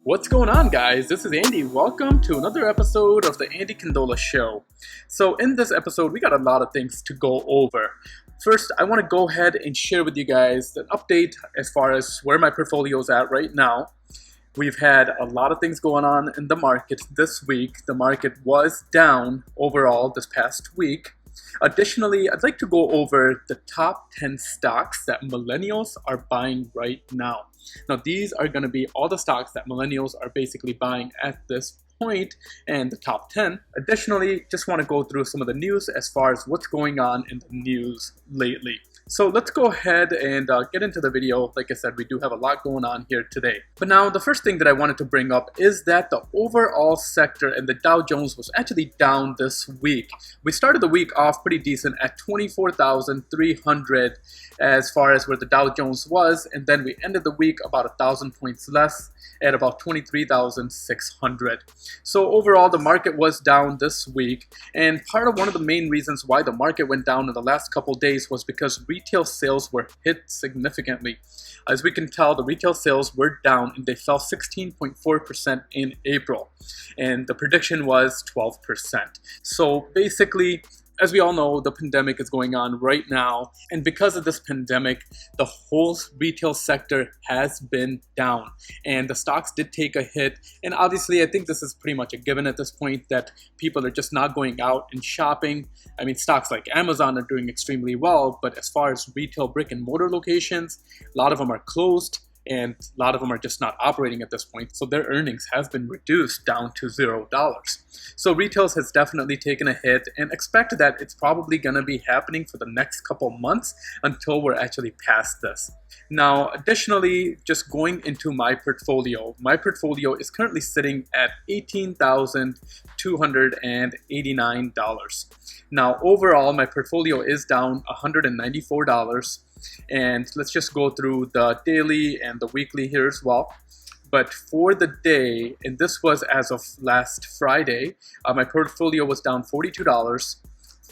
What's going on, guys? This is Andy. Welcome to another episode of the Andy Kandola Show. So in this episode, we got a lot of things to go over. First, I want to go ahead and share with you guys an update as far as where my portfolio is at right now. We've had a lot of things going on in the market this week. The market was down overall this past week. Additionally, I'd like to go over the top 10 stocks that millennials are buying right now. Now, these are going to be all the stocks that millennials are basically buying at this point and the top 10. Additionally, just want to go through some of the news as far as what's going on in the news lately. So let's go ahead and get into the video. Like I said, we do have a lot going on here today. But now the first thing that I wanted to bring up is that the overall sector and the Dow Jones was actually down this week. We started the week off pretty decent at 24,300 as far as where the Dow Jones was, and then we ended the week about 1,000 points less at about 23,600. So overall, the market was down this week, and one of the main reasons why the market went down in the last couple days was because retail sales were hit significantly. As we can tell, the retail sales were down and they fell 16.4% in April, and the prediction was 12%. So basically, as we all know, the pandemic is going on right now, and because of this pandemic, the whole retail sector has been down, and the stocks did take a hit. And obviously, I think this is pretty much a given at this point that people are just not going out and shopping. I mean, stocks like Amazon are doing extremely well, but as far as retail brick and mortar locations, a lot of them are closed, and a lot of them are just not operating at this point, so their earnings have been reduced down to $0. So retail has definitely taken a hit, and expect that it's probably going to be happening for the next couple months until we're actually past this. Now, additionally, just going into my portfolio is currently sitting at $18,289. Now, overall, my portfolio is down $194. And let's just go through the daily and the weekly here as well. But for the day, and this was as of last Friday, my portfolio was down $42.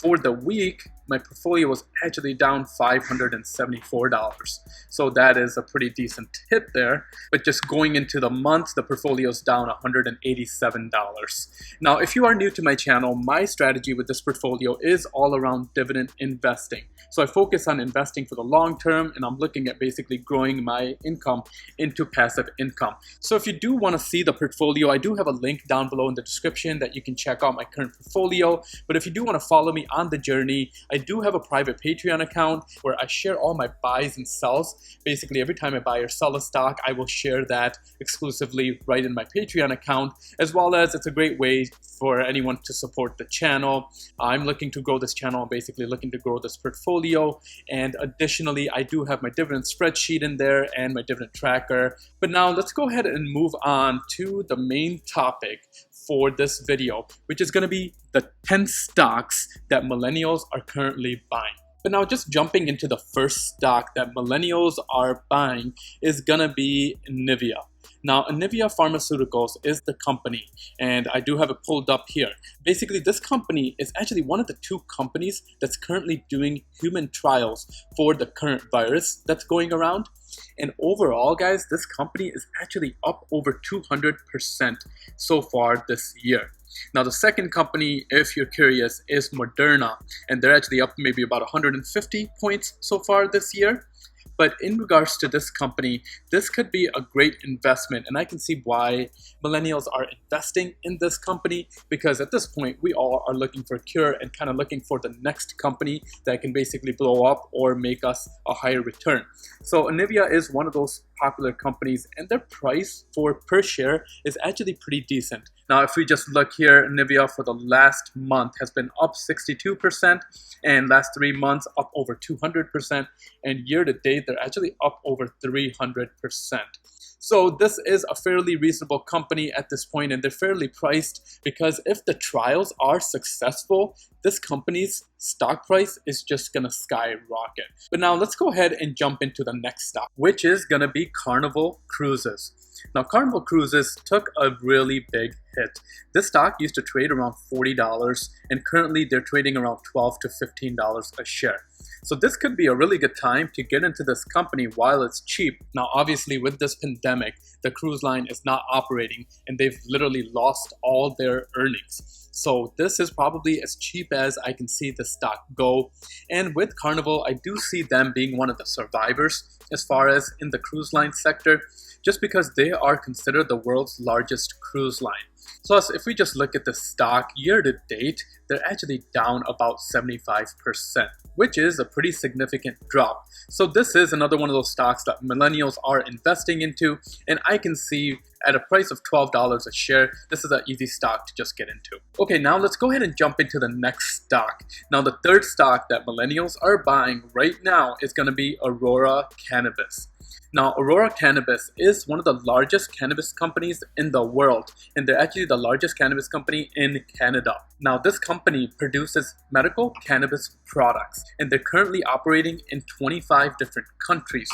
For the week, my portfolio was actually down $574. So that is a pretty decent hit there. But just going into the month, the portfolio is down $187. Now, if you are new to my channel, my strategy with this portfolio is all around dividend investing. So I focus on investing for the long term, and I'm looking at basically growing my income into passive income. So if you do want to see the portfolio, I do have a link down below in the description that you can check out my current portfolio. But if you do want to follow me on the journey, I do have a private Patreon account where I share all my buys and sells. Basically, every time I buy or sell a stock, I will share that exclusively right in my Patreon account, as well as it's a great way for anyone to support the channel. I'm looking to grow this channel, basically looking to grow this portfolio, and additionally, I do have my dividend spreadsheet in there and my dividend tracker. But now let's go ahead and move on to the main topic for this video, which is going to be the 10 stocks that millennials are currently buying. But now just jumping into the first stock that millennials are buying is going to be Anivia. Now, Anivia Pharmaceuticals is the company, and I do have it pulled up here. Basically, this company is actually one of the two companies that's currently doing human trials for the current virus that's going around. And overall, guys, this company is actually up over 200% so far this year. Now, the second company, if you're curious, is Moderna, and they're actually up maybe about 150 points so far this year. But in regards to this company, this could be a great investment, and I can see why millennials are investing in this company, because at this point, we all are looking for a cure and kind of looking for the next company that can basically blow up or make us a higher return. So Anivia is one of those popular companies, and their price per share is actually pretty decent. Now, if we just look here, Anivia for the last month has been up 62%, and last 3 months up over 200%, and year to date they're actually up over 300%. So this is a fairly reasonable company at this point, and they're fairly priced, because if the trials are successful, this company's stock price is just gonna skyrocket. But now let's go ahead and jump into the next stock, which is gonna be Carnival Cruises. Now, Carnival Cruises took a really big hit. This stock used to trade around $40, and currently they're trading around $12 to $15 a share. So this could be a really good time to get into this company while it's cheap. Now, obviously with this pandemic, the cruise line is not operating and they've literally lost all their earnings. So this is probably as cheap as I can see the stock go. And with Carnival, I do see them being one of the survivors as far as in the cruise line sector, just because they are considered the world's largest cruise line. Plus, if we just look at the stock year to date, they're actually down about 75%, which is a pretty significant drop. So this is another one of those stocks that millennials are investing into, and I can see at a price of $12 a share, this is an easy stock to just get into. Okay, now let's go ahead and jump into the next stock. Now the third stock that millennials are buying right now is going to be Aurora Cannabis. Now, Aurora Cannabis is one of the largest cannabis companies in the world, and they're actually the largest cannabis company in Canada. Now, this company produces medical cannabis products, and they're currently operating in 25 different countries,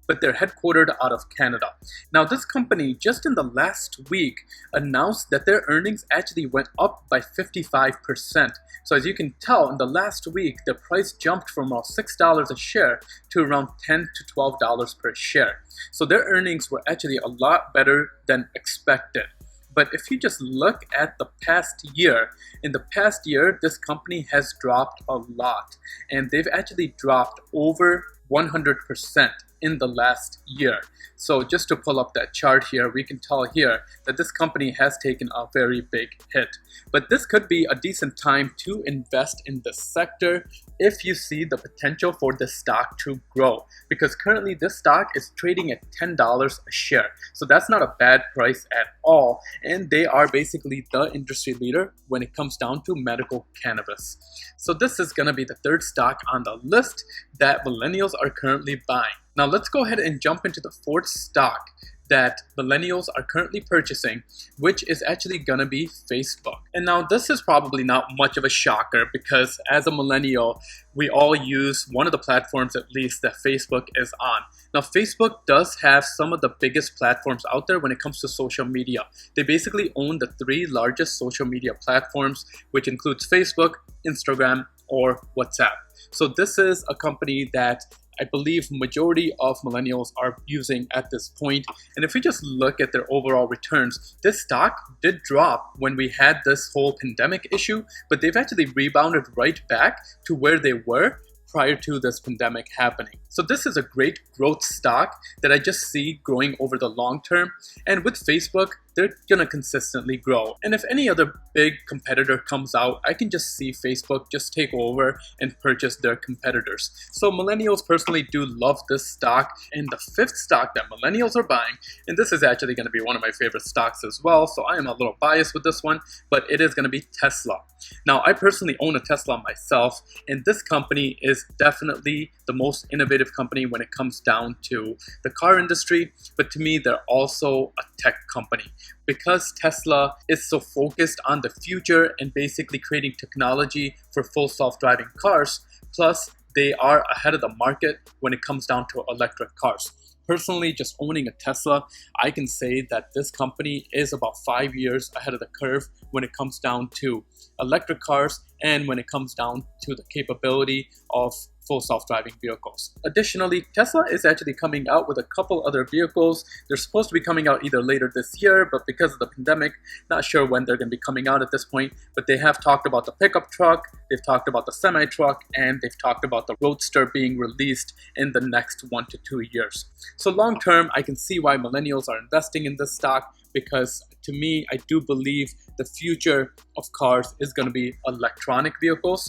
but they're headquartered out of Canada. Now, this company just in the last week announced that their earnings actually went up by 55%. So as you can tell, in the last week, the price jumped from around $6 a share to around $10 to $12 per share. So their earnings were actually a lot better than expected. But if you just look at the past year, in the past year, this company has dropped a lot. And they've actually dropped over 100% in the last year. So just to pull up that chart here, we can tell here that this company has taken a very big hit. But this could be a decent time to invest in the sector if you see the potential for this stock to grow, because currently this stock is trading at $10 a share. So that's not a bad price at all, and they are basically the industry leader when it comes down to medical cannabis. So this is going to be the third stock on the list that millennials are currently buying. Now let's go ahead and jump into the fourth stock that millennials are currently purchasing, which is actually gonna be Facebook. And now this is probably not much of a shocker, because as a millennial, we all use one of the platforms at least that Facebook is on. Now Facebook does have some of the biggest platforms out there when it comes to social media. They basically own the three largest social media platforms, which includes Facebook, Instagram, or WhatsApp. So this is a company that I believe majority of millennials are using at this point. And if we just look at their overall returns, this stock did drop when we had this whole pandemic issue, but they've actually rebounded right back to where they were prior to this pandemic happening. So this is a great growth stock that I just see growing over the long term. And with Facebook, they're gonna consistently grow. And if any other big competitor comes out, I can just see Facebook just take over and purchase their competitors. So millennials personally do love this stock. And the fifth stock that millennials are buying, and this is actually gonna be one of my favorite stocks as well, so I am a little biased with this one, but it is gonna be Tesla. Now, I personally own a Tesla myself, and this company is definitely the most innovative company when it comes down to the car industry, but to me, they're also a tech company. Because Tesla is so focused on the future and basically creating technology for full self-driving cars, plus they are ahead of the market when it comes down to electric cars. Personally, just owning a Tesla, I can say that this company is about 5 years ahead of the curve when it comes down to electric cars and when it comes down to the capability of full self-driving vehicles. Additionally, Tesla is actually coming out with a couple other vehicles. They're supposed to be coming out either later this year, but because of the pandemic, not sure when they're going to be coming out at this point. But they have talked about the pickup truck, they've talked about the semi-truck, and they've talked about the Roadster being released in the next 1 to 2 years. So long term, I can see why millennials are investing in this stock, because to me, I do believe the future of cars is going to be electronic vehicles.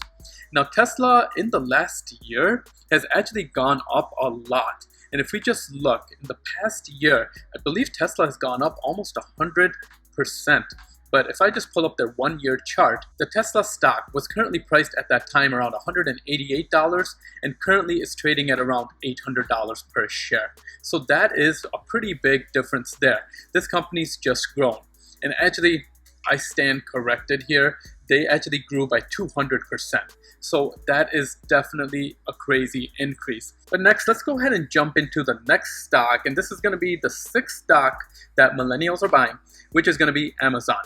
Now, Tesla in the last year has actually gone up a lot. And if we just look, in the past year, I believe Tesla has gone up almost 100%. But if I just pull up their 1 year chart, the Tesla stock was currently priced at that time around $188 and currently is trading at around $800 per share. So that is a pretty big difference there. This company's just grown. And actually, I stand corrected here. They actually grew by 200%. So that is definitely a crazy increase. But next, let's go ahead and jump into the next stock. And this is going to be the sixth stock that millennials are buying, which is going to be Amazon.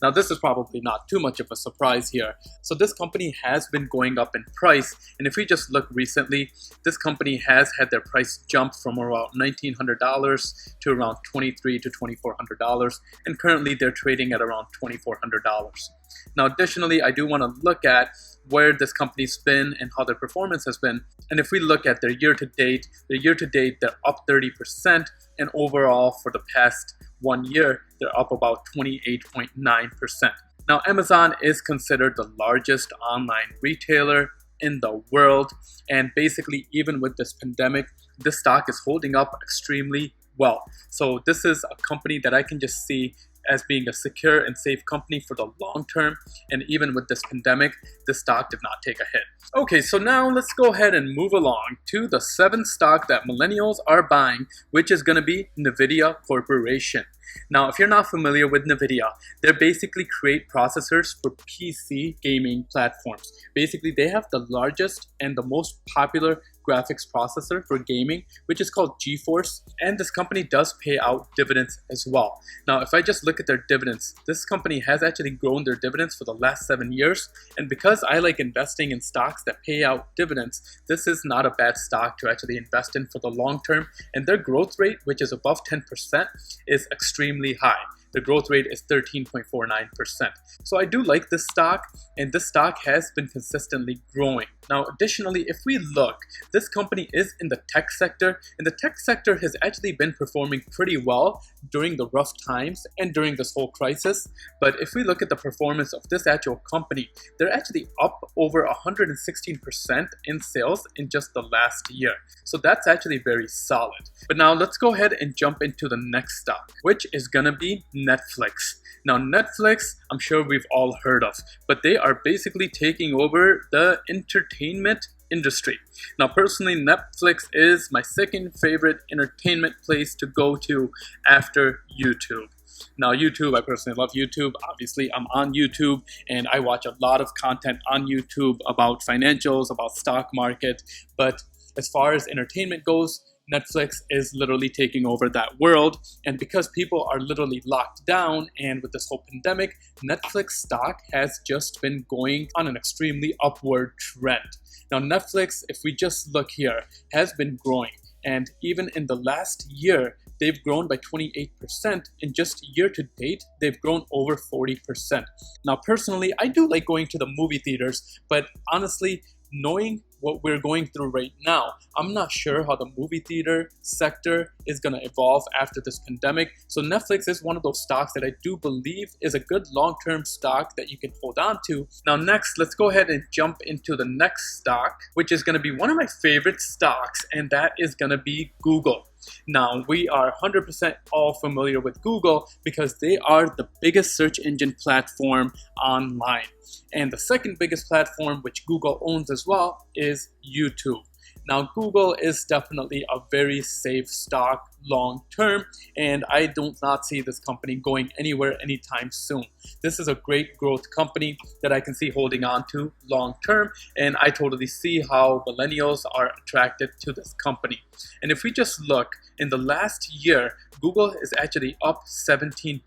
Now this is probably not too much of a surprise here. So this company has been going up in price, and if we just look recently, this company has had their price jump from around $1,900 to around $2,300 to $2,400, and currently they're trading at around $2,400. Now additionally, I do want to look at where this company's been and how their performance has been. And if we look at their year-to-date, they're up 30%, and overall for the past 1 year, they're up about 28.9%. Now Amazon is considered the largest online retailer in the world, and basically even with this pandemic, this stock is holding up extremely well. So this is a company that I can just see as being a secure and safe company for the long term, and even with this pandemic, the stock did not take a hit. Okay, so now let's go ahead and move along to the 7th stock that millennials are buying, which is going to be Nvidia Corporation. Now, if you're not familiar with Nvidia, they basically create processors for PC gaming platforms. Basically, they have the largest and the most popular graphics processor for gaming, which is called GeForce, and this company does pay out dividends as well. Now, if I just look at their dividends, this company has actually grown their dividends for the last 7 years, and because I like investing in stocks that pay out dividends, this is not a bad stock to actually invest in for the long term, and their growth rate, which is above 10%, is extremely high. The growth rate is 13.49%. So I do like this stock, and this stock has been consistently growing. Now, additionally, if we look, this company is in the tech sector, and the tech sector has actually been performing pretty well during the rough times and during this whole crisis. But if we look at the performance of this actual company, they're actually up over 116% in sales in just the last year. So that's actually very solid. But now let's go ahead and jump into the next stock, which is gonna be Netflix. Now Netflix, I'm sure we've all heard of, but they are basically taking over the entertainment industry. Now personally, Netflix is my second favorite entertainment place to go to after YouTube. Now YouTube, I personally love YouTube. Obviously, I'm on YouTube and I watch a lot of content on YouTube about financials, about stock market, but as far as entertainment goes, Netflix is literally taking over that world, and because people are literally locked down and with this whole pandemic, Netflix stock has just been going on an extremely upward trend. Now Netflix, if we just look here, has been growing, and even in the last year, they've grown by 28%, and just year to date, they've grown over 40%. Now personally, I do like going to the movie theaters, but honestly, knowing what we're going through right now, I'm not sure how the movie theater sector is going to evolve after this pandemic. So Netflix is one of those stocks that I do believe is a good long-term stock that you can hold on to. Now next, let's go ahead and jump into the next stock, which is going to be one of my favorite stocks, and that is going to be Google. Now, we are 100% all familiar with Google because they are the biggest search engine platform online. And the second biggest platform, which Google owns as well, is YouTube. Now, Google is definitely a very safe stock long term, and I do not see this company going anywhere anytime soon. This is a great growth company that I can see holding on to long term, and I totally see how millennials are attracted to this company. And if we just look, in the last year, Google is actually up 17%.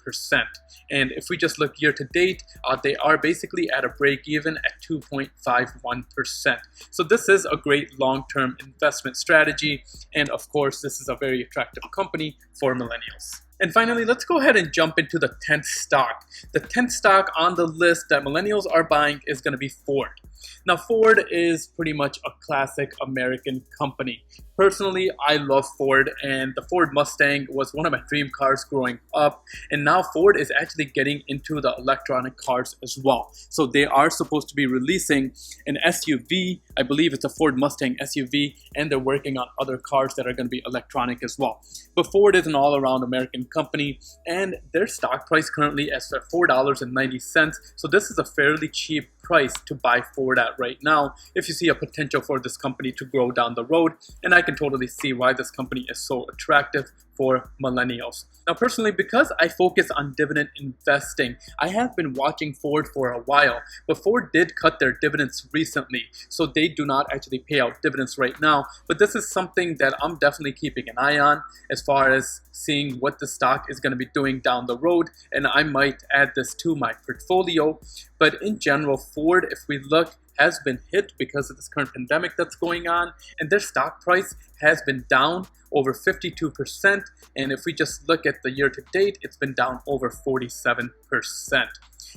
And if we just look year to date, they are basically at a break even at 2.51%. So this is a great long-term investment strategy. And of course, this is a very attractive company for millennials. And finally, let's go ahead and jump into the 10th stock. The 10th stock on the list that millennials are buying is going to be Ford. Now, Ford is pretty much a classic American company. Personally, I love Ford, and the Ford Mustang was one of my dream cars growing up, and now Ford is actually getting into the electronic cars as well. So they are supposed to be releasing an SUV, I believe it's a Ford Mustang SUV, and they're working on other cars that are going to be electronic as well. But Ford is an all-around American company, and their stock price currently is at $4.90, so this is a fairly cheap price to buy Ford at right now if you see a potential for this company to grow down the road, and I can totally see why this company is so attractive for millennials. Now personally, because I focus on dividend investing, I have been watching Ford for a while, but Ford did cut their dividends recently, so they do not actually pay out dividends right now. But this is something that I'm definitely keeping an eye on as far as seeing what the stock is going to be doing down the road, and I might add this to my portfolio. But in general, Ford, if we look, has been hit because of this current pandemic that's going on, and their stock price has been down over 52%, and if we just look at the year to date, it's been down over 47%.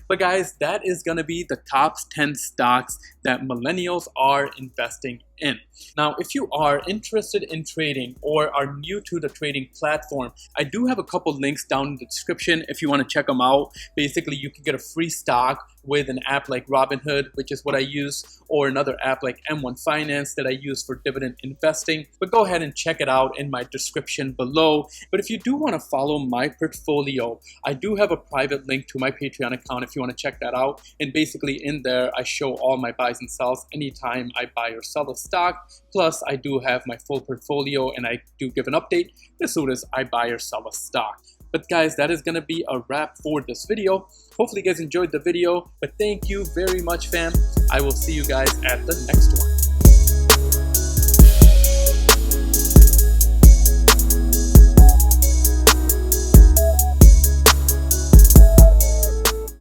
But guys, that is going to be the top 10 stocks that millennials are investing in. Now, if you are interested in trading or are new to the trading platform, I do have a couple links down in the description if you want to check them out. Basically, you can get a free stock with an app like Robinhood, which is what I use, or another app like M1 Finance that I use for dividend investing. But go ahead and check it out in my description below. But if you do want to follow my portfolio, I do have a private link to my Patreon account if you want to check that out. And basically in there, I show all my buys and sells anytime I buy or sell a stock. Plus, I do have my full portfolio, and I do give an update as soon as I buy or sell a stock. But guys, that is going to be a wrap for this video. Hopefully you guys enjoyed the video, but thank you very much, fam. I will see you guys at the next one.